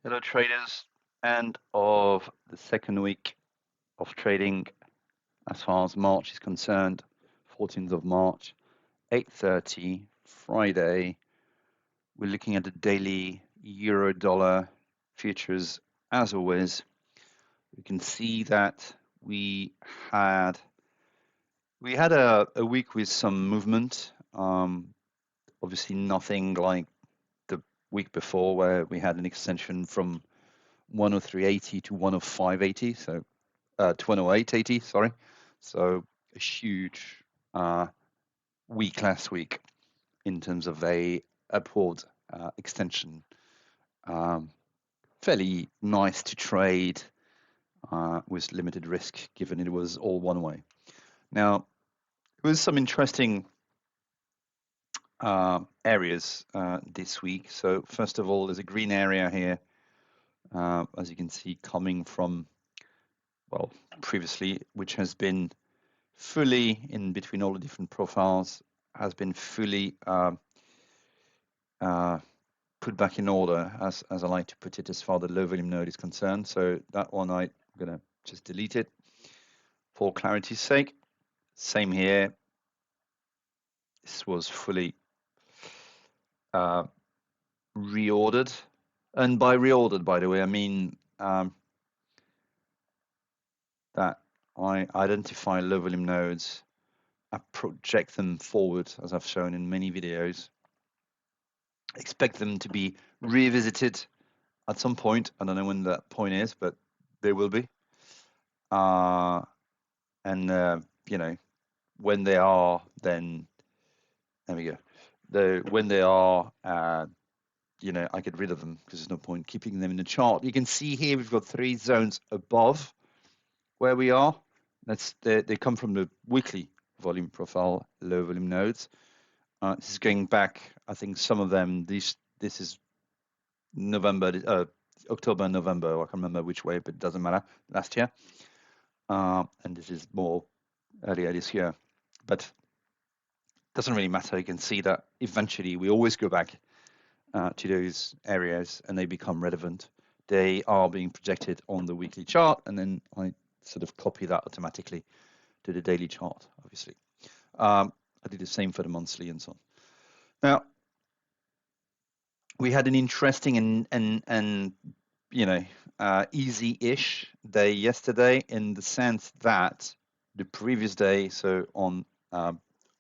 Hello, traders. End of the second week of trading as far as March is concerned. 14th of March, 8:30, Friday. We're looking at the daily euro dollar futures as always. We can see that had we had a week with some movement. Obviously nothing like the week before where we had an extension from 103.80 to 105.80, so 208.80, sorry. So a huge week last week in terms of a upward extension. Fairly nice to trade with limited risk, given it was all one way. Now, there was some interesting areas this week. So first of all, there's a green area here, as you can see, coming from, well, previously, which has been fully in between all the different profiles, has been fully put back in order, as I like to put it, as far as the low volume node is concerned. So that one I'm going to just delete it for clarity's sake. Same here. This was fully reordered. And by reordered, by the way, I mean that I identify low volume nodes, I project them forward, as I've shown in many videos, expect them to be revisited at some point. I don't know when that point is, but they will be. You know, when they are, then there we go. When they are, you know, I get rid of them because there's no point keeping them in the chart. You can see here we've got 3 zones above where we are. They come from the weekly volume profile, low volume nodes. This is going back. I think some of them. This is November, October, November. I can't remember which way, but it doesn't matter. Last year, and this is more earlier this year, but it doesn't really matter. You can see that eventually we always go back to those areas, and they become relevant. They are being projected on the weekly chart, and then I sort of copy that automatically to the daily chart, obviously. I do the same for the monthly and so on. Now, we had an interesting and you know, easy-ish day yesterday, in the sense that the previous day, so on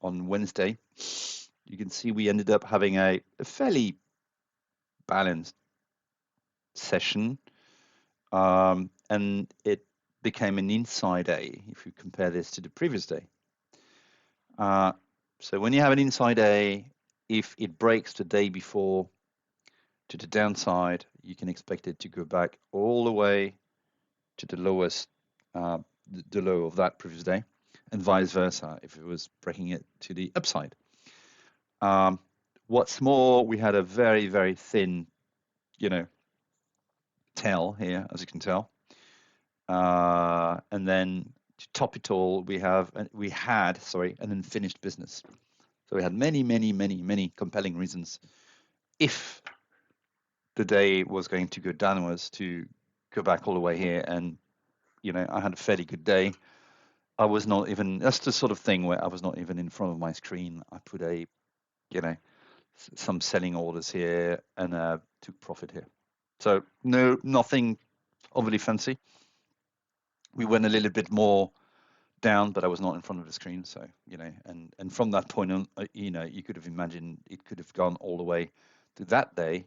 Wednesday, you can see we ended up having a fairly balanced session, and it became an inside A if you compare this to the previous day. So when you have an inside A, if it breaks the day before to the downside, you can expect it to go back all the way to the lowest, the low of that previous day, and vice versa if it was breaking it to the upside. What's more, we had a very, very thin, you know, tail here, as you can tell. And then to top it all, we had an unfinished business. So we had many compelling reasons, if the day was going to go downwards, to go back all the way here. And, you know, I had a fairly good day. I was not even, that's the sort of thing where I was not even in front of my screen. I put you know, some selling orders here and took profit here. So nothing overly fancy. We went a little bit more down, but I was not in front of the screen. So, you know, and from that point on, you know, you could have imagined it could have gone all the way to that day,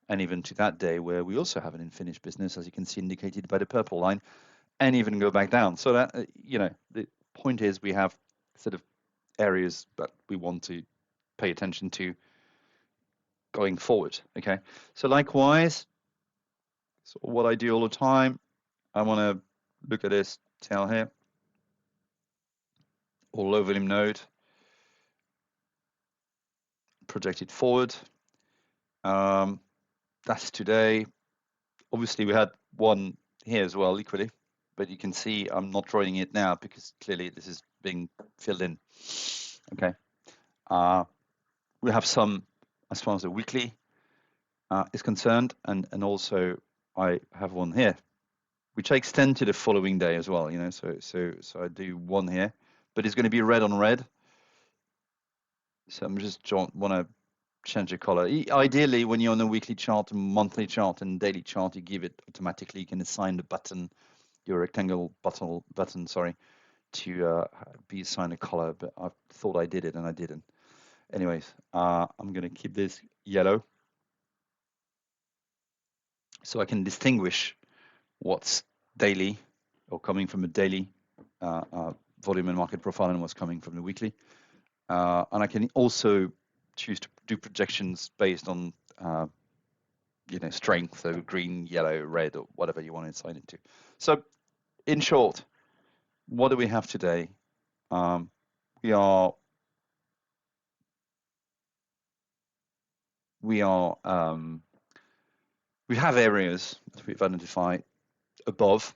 and even to that day where we also have an unfinished business, as you can see indicated by the purple line, and even go back down. So that, you know, the point is we have sort of areas that we want to pay attention to going forward. Okay. So likewise, so what I do all the time, I want to look at this tail here, or low volume node, project it forward. That's today. Obviously, we had one here as well, equally, but you can see I'm not drawing it now because clearly this is being filled in. Okay. We have some as far as the weekly is concerned, and also I have one here, which I extend to the following day as well, you know, so I do one here, but it's going to be red on red. So I'm just want to change the color. Ideally, when you're on a weekly chart, a monthly chart, and daily chart, you give it automatically. You can assign the button, your rectangle button, sorry, to be assigned a color, but I thought I did it and I didn't. Anyways, I'm going to keep this yellow so I can distinguish what's daily or coming from a daily volume and market profile and what's coming from the weekly. And I can also choose to do projections based on strength, so green, yellow, red, or whatever you want to assign it to. So in short, what do we have today? We have areas that we've identified above.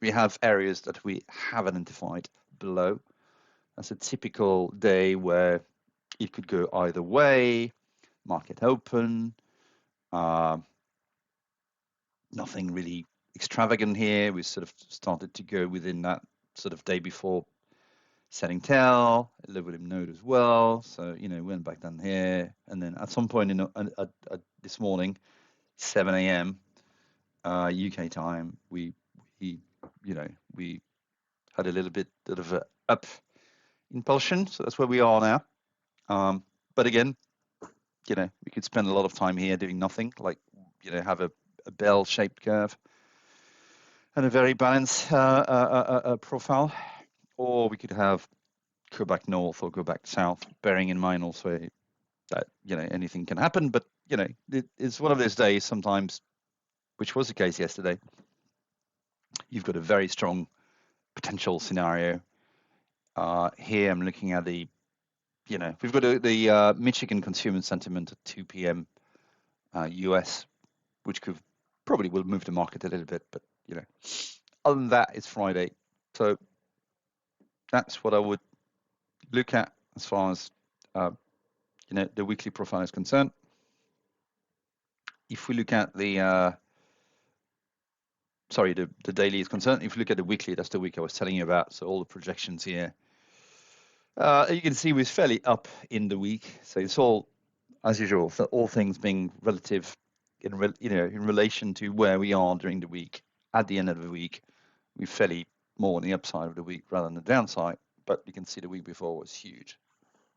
We have areas that we have identified below. That's a typical day where it could go either way. Market open, nothing really extravagant here. We sort of started to go within that sort of day before setting tail, a low volume node as well. So, went back down here. And then at some point this morning, 7 a.m. UK time, we had a little bit of a up impulsion. So that's where we are now. But again, we could spend a lot of time here doing nothing, like, have a bell-shaped curve and a very balanced profile, or we could go back north or go back south, bearing in mind also that anything can happen. But it's one of those days sometimes, which was the case yesterday. You've got a very strong potential scenario. Here I'm looking at we've got the Michigan consumer sentiment at 2 p.m. US, which probably will move the market a little bit, but other than that, it's Friday. So that's what I would look at as far as the weekly profile is concerned. If we look at the daily is concerned. If you look at the weekly, that's the week I was telling you about. So all the projections here, you can see we're fairly up in the week. So it's all, as usual, so all things being relative in relation to where we are during the week. At the end of the week, we're fairly more on the upside of the week rather than the downside. But you can see the week before was huge.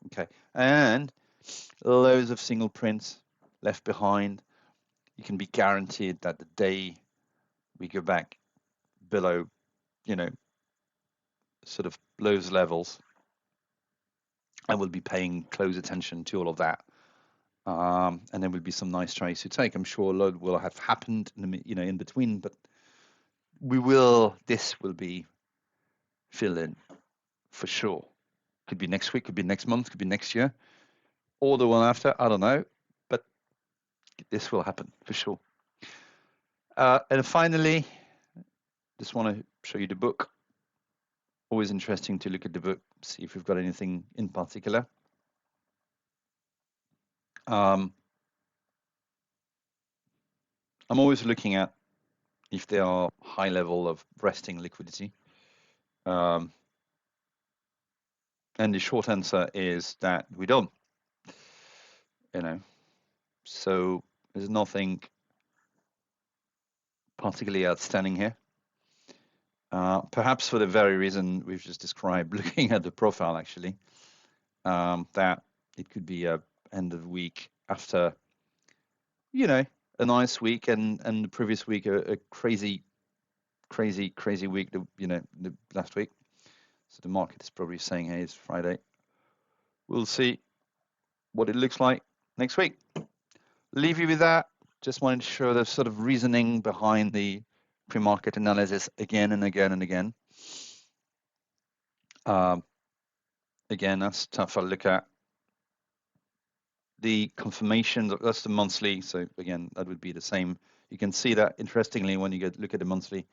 Okay, and loads of single prints left behind. You can be guaranteed that the day we go back below, sort of those levels, I will be paying close attention to all of that. And there will be some nice trades to take. I'm sure a lot will have happened in between, but this will be filled in for sure. Could be next week, could be next month, could be next year, or the one after, I don't know, but this will happen for sure. And finally, just want to show you the book. Always interesting to look at the book, see if we've got anything in particular. I'm always looking at if there are high level of resting liquidity. And the short answer is that we don't. So there's nothing particularly outstanding here. Perhaps for the very reason we've just described, looking at the profile actually, that it could be a end of week after, a nice week and the previous week a crazy week, the last week. So the market is probably saying, hey, it's Friday. We'll see what it looks like next week. Leave you with that. Just wanted to show the sort of reasoning behind the pre-market analysis again and again and again. Again, that's tough to look at. The confirmation, that's the monthly. So again, that would be the same. You can see that interestingly when you look at the monthly,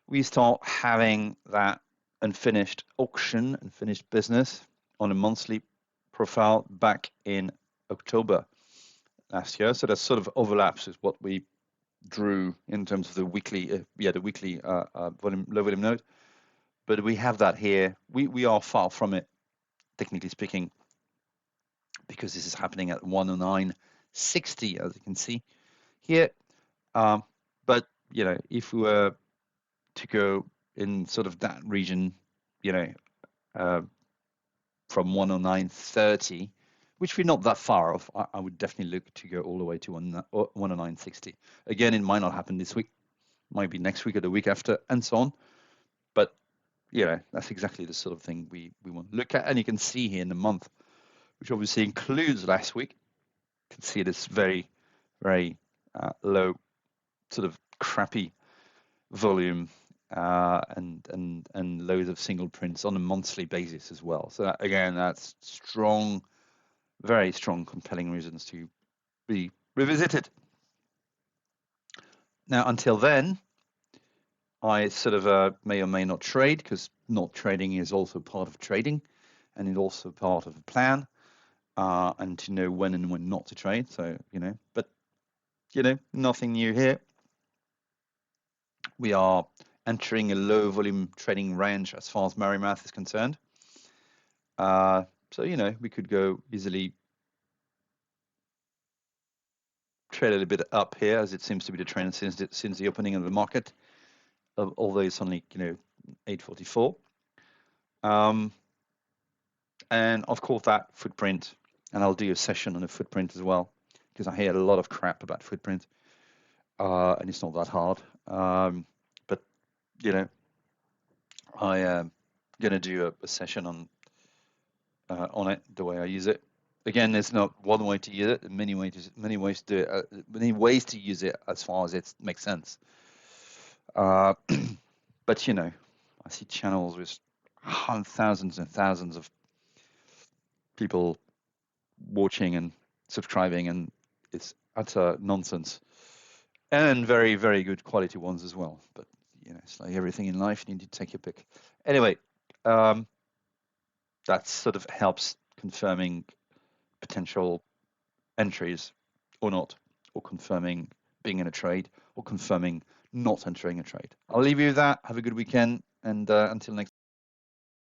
we start having that unfinished auction, unfinished business on a monthly profile back in October last year. So that sort of overlaps with what we drew in terms of the weekly, volume, low volume node. But we have that here. We are far from it, technically speaking, because this is happening at 109.60, as you can see here. But if we were to go in sort of that region, from 109.30, which we're not that far off, I would definitely look to go all the way to 109.60. Again, it might not happen this week, might be next week or the week after, and so on. But that's exactly the sort of thing we want to look at. And you can see here in the month, which obviously includes last week, you can see this very, very low, sort of crappy volume and loads of single prints on a monthly basis as well. So again, that's strong, very strong, compelling reasons to be revisited. Now, until then, I sort of may or may not trade, because not trading is also part of trading, and it's also part of a plan, and to know when and when not to trade. So, but nothing new here. We are entering a low volume trading range as far as Merrimath is concerned. So, we could go easily trade a little bit up here, as it seems to be the trend since the opening of the market, although it's only 8:44. And of course that footprint, and I'll do a session on the footprint as well, because I hear a lot of crap about footprint, and it's not that hard. But I am gonna do a session on it, the way I use it. Again, there's not one way to use it. Many ways to do it. Many ways to use it as far as it makes sense. But I see channels with thousands and thousands of people watching and subscribing, and it's utter nonsense. And very, very good quality ones as well. But it's like everything in life, you need to take your pick. Anyway, that sort of helps confirming potential entries or not, or confirming being in a trade, or confirming not entering a trade. I'll leave you with that. Have a good weekend, and until next